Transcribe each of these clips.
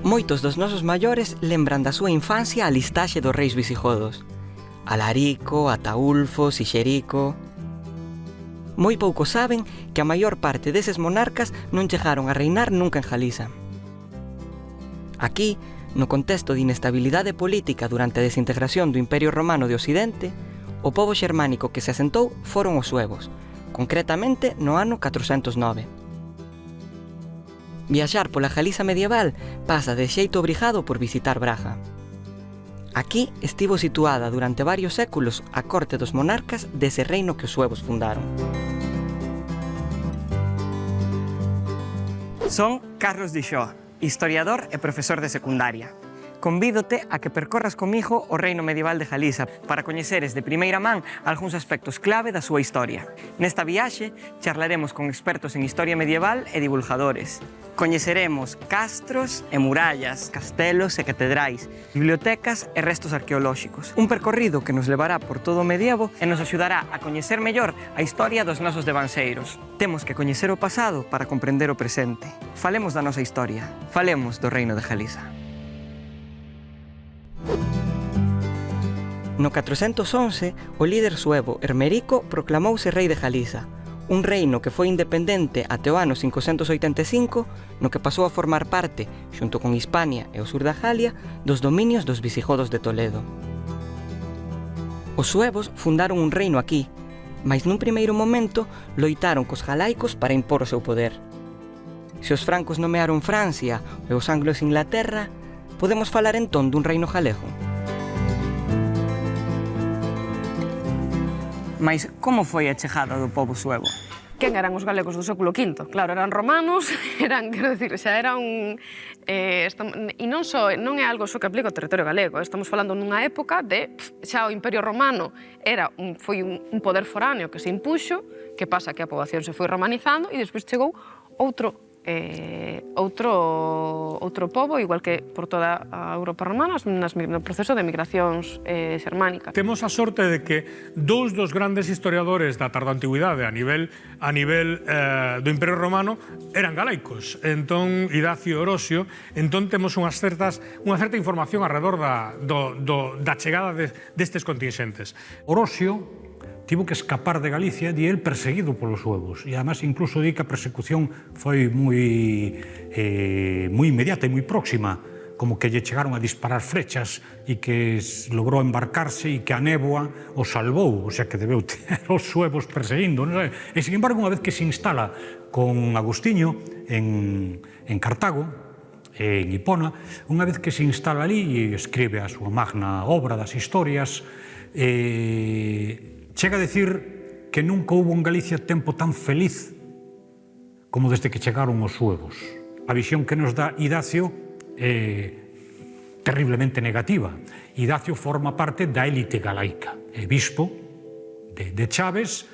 Moitos dos nosos maiores lembran da súa infancia a listaxe dos reis visigodos. Alarico, Ataúlfo, Sixerico... Moi pouco saben que a maior parte deses monarcas non chegaron a reinar nunca en Galiza. Aquí, no contexto de inestabilidade política durante a desintegración do Imperio Romano de Occidente, o pobo xermánico que se asentou foron os suevos, concretamente no ano 409. Viaxar pola Galiza medieval pasa de xeito obrigado por visitar Braga. Aquí estivo situada durante varios séculos a corte dos monarcas dese reino que os suevos fundaron. Son Carlos Dixó, historiador e profesor de secundaria. Convídote a que percorras comigo o reino medieval de Galiza para coñeceres de primeira man algúns aspectos clave da súa historia. Nesta viaxe charlaremos con expertos en historia medieval e divulgadores. Coñeceremos castros e murallas, castelos e catedrais, bibliotecas e restos arqueolóxicos. Un percorrido que nos levará por todo o medievo e nos axudará a coñecer mellor a historia dos nosos devanceiros. Temos que coñecer o pasado para comprender o presente. Falemos da nosa historia. Falemos do reino de Galiza. No 411, o líder suevo Hermerico proclamouse rei de Galiza, un reino que foi independente até o ano 585, no que pasou a formar parte, xunto con Hispania e o sur da Galia, dos dominios dos visigodos de Toledo. Os suevos fundaron un reino aquí, mas nun primeiro momento loitaron cos galaicos para impor o seu poder. Se os francos nomearon Francia e os anglos Inglaterra, podemos falar entón dun reino galego. Mais como foi a chegada do pobo suevo? Quen eran os galegos do século V? Claro, eran romanos, quero dicir, xa era un... E non é algo só que aplica ao territorio galego, estamos falando nunha época de... Xa o Imperio Romano foi un poder foráneo que se impuxo, que pasa que a poboación se foi romanizando e despois chegou outro pobo, igual que por toda a Europa romana, no proceso de migracións xermánicas. Temos a sorte de que dous dos grandes historiadores da tardoantigüidade a nivel do Imperio Romano eran galaicos, entón Idacio e Orosio, entón temos unha certa información alrededor da chegada destes contingentes. Orosio tivo que escapar de Galicia e el perseguido polos suevos. E, además, incluso di que a persecución foi moi inmediata e moi próxima, como que lle chegaron a disparar flechas e que logrou embarcarse e que a néboa o salvou, o sea, que debeu ter os suevos perseguindo. E, sin embargo, unha vez que se instala con Agostinho en Cartago, en Hipona, unha vez que se instala ali e escribe a súa magna obra das historias, chega a decir que nunca houbo en Galicia tempo tan feliz como desde que chegaron os suevos. A visión que nos dá Idacio é terriblemente negativa. Idacio forma parte da élite galaica. É bispo de Chaves,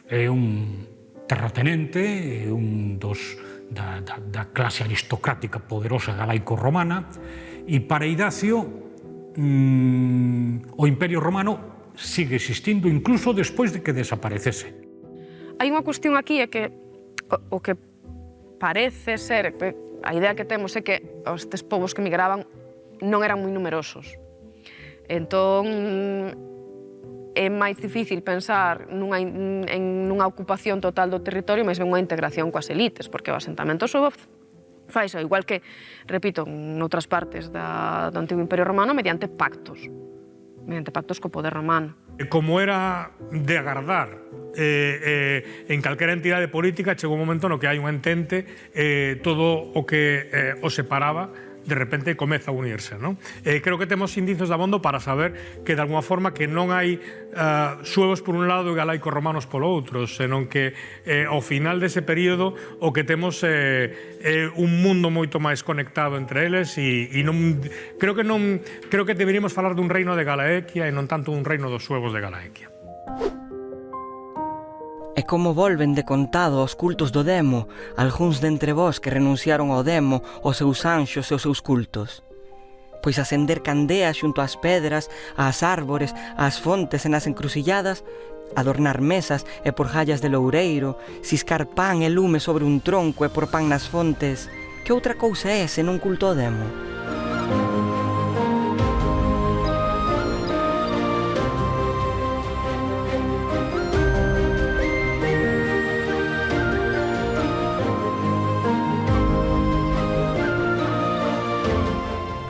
é un terratenente, é un da clase aristocrática poderosa galaico-romana, e para Idacio o Imperio Romano sigue existindo incluso despois de que desaparecese. Hai unha cuestión aquí é que o que parece ser, a idea que temos é que estes povos que migraban non eran moi numerosos. Entón, é máis difícil pensar nunha ocupación total do territorio, máis ben unha integración coas elites, porque o asentamento suevo faise, igual que, repito, noutras partes do antigo Imperio Romano, mediante pactos co poder romano. Como era de agardar, en calquera entidade política chegou un momento no que hai un entente, todo o que o separaba de repente comeza a unirse, non? Creo que temos indicios dabondo para saber que de alguma forma que non hai suevos por un lado e galaicos romanos polo outro, senón que ao final dese período o que temos é un mundo moito máis conectado entre eles e creo que deberíamos falar dun reino de Galaequia e non tanto dun reino dos suevos de Galaequia. E como volven de contado aos cultos do demo, algúns dentre vós que renunciaron ao demo, aos seus anxos e aos seus cultos. Pois acender candeas xunto ás pedras, ás árbores, ás fontes e nas encrucilladas, adornar mesas e por gallas de loureiro, ciscar pan e lume sobre un tronco e por pan nas fontes, Que outra cousa é senón culto ao demo?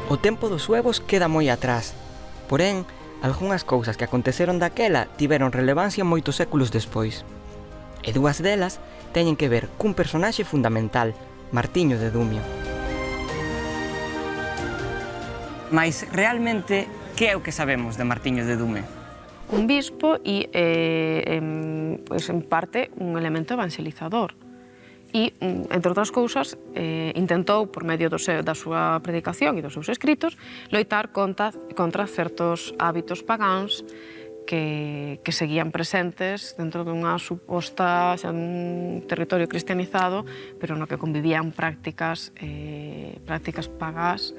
O tempo dos suevos queda moi atrás, porén, algunhas cousas que aconteceron daquela tiveron relevancia moitos séculos despois. E dúas delas teñen que ver cun personaxe fundamental, Martiño de Dumio. Mais, realmente, que é o que sabemos de Martiño de Dume? Un bispo e, pois, en parte, un elemento evangelizador. E, entre outras cousas, intentou, por medio da súa predicación e dos seus escritos, loitar contra certos hábitos pagáns que seguían presentes dentro dunha suposta un territorio cristianizado, pero no que convivían prácticas pagás,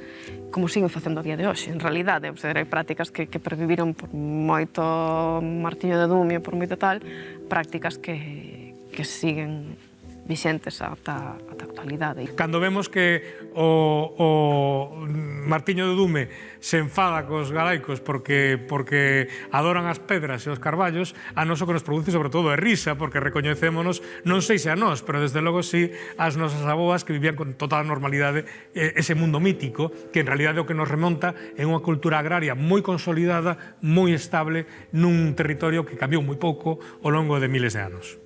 como siguen facendo a día de hoxe. En realidade, hai prácticas que perviviron por moito Martiño de Dumio, por moito tal, prácticas que siguen vixentes ata a actualidade. Cando vemos que o Martiño de Dume se enfada cos galaicos porque adoran as pedras e os carballos, a nós o que nos produce sobre todo é risa, porque recoñecémonos, non sei se a nós, pero desde logo sí as nosas aboas que vivían con total normalidade ese mundo mítico, que en realidade o que nos remonta é unha cultura agraria moi consolidada, moi estable, nun territorio que cambiou moi pouco ao longo de miles de anos.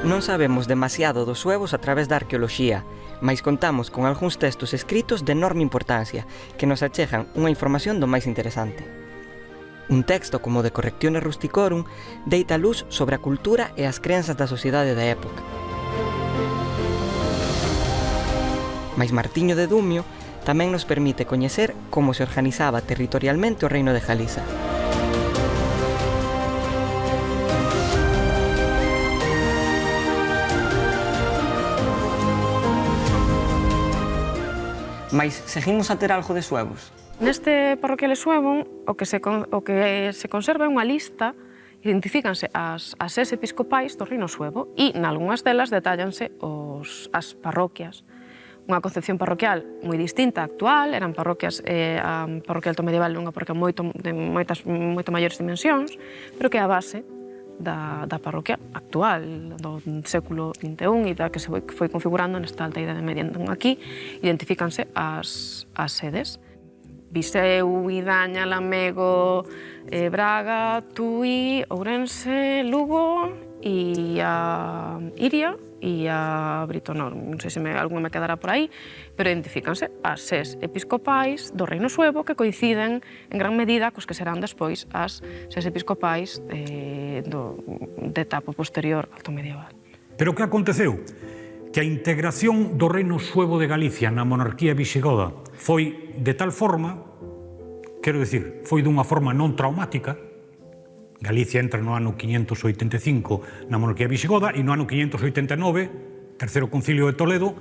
Non sabemos demasiado dos suevos a través da arqueoloxía, mais contamos con algúns textos escritos de enorme importancia que nos achegan unha información do máis interesante. Un texto como De Correctione Rusticorum deita luz sobre a cultura e as crenzas da sociedade da época. Mais Martiño de Dumio tamén nos permite coñecer como se organizaba territorialmente o reino de Galiza. Mais seguimos a ter algo de suevos? Neste parroquial de Suevon, o que se conserva é unha lista, identifícanse as ses episcopais do reino suevo e, nalgunhas delas, detállanse as parroquias. Unha concepción parroquial moi distinta á actual, eran parroquias, a parroquia alto medieval é unha parroquia de moito maiores dimensións, pero que é a base da parroquia actual, do século XXI e da que se foi configurando nesta alta idade media. Entón, aquí identifícanse as sedes. Viseu, Idaña, Lamego, Braga, Tui, Ourense, Lugo e a Iria e a Britonor. Non sei se algún me quedará por aí, pero identifícanse as ses episcopais do reino suevo que coinciden en gran medida cos que serán despois as ses episcopais de etapa posterior alto medieval. Pero que aconteceu? Que a integración do reino suevo de Galicia na monarquía visigoda foi de tal forma, quero dicir, foi dunha forma non traumática. Galicia entra no ano 585 na monarquía visigoda e no ano 589, terceiro concilio de Toledo,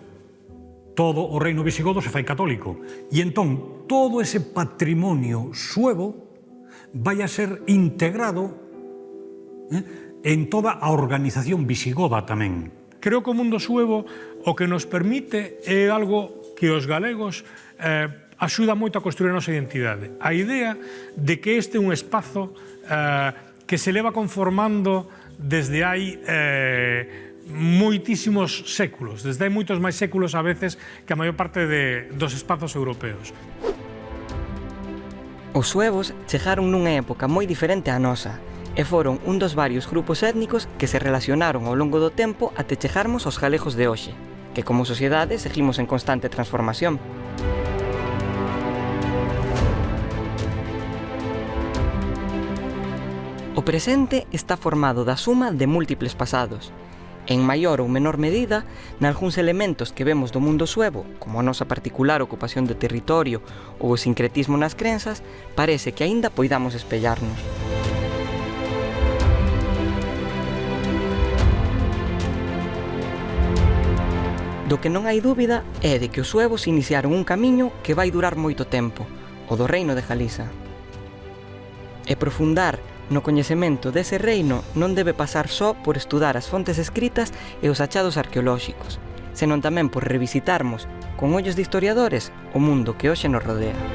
todo o reino visigodo se fai católico. E entón, todo ese patrimonio suevo vai a ser integrado en toda a organización visigoda tamén. Creo que o mundo suevo o que nos permite é algo que os galegos axuda moito a construir a nosa identidade. A idea de que este é un espazo que se leva conformando desde hai moitísimos séculos, desde hai moitos máis séculos a veces que a maior parte dos espazos europeos. Os suevos chegaron nunha época moi diferente á nosa e foron un dos varios grupos étnicos que se relacionaron ao longo do tempo até chegarmos aos galegos de hoxe, que como sociedade seguimos en constante transformación. O presente está formado da suma de múltiples pasados, en maior ou menor medida, nalgúns elementos que vemos do mundo suevo, como a nosa particular ocupación de territorio ou o sincretismo nas crenzas, parece que aínda poidamos espellarnos. Do que non hai dúbida é de que os suevos iniciaron un camiño que vai durar moito tempo, o do reino de Galiza. E profundar no coñecemento dese reino non debe pasar só por estudar as fontes escritas e os achados arqueolóxicos, senón tamén por revisitarmos, con ollos de historiadores, o mundo que hoxe nos rodea.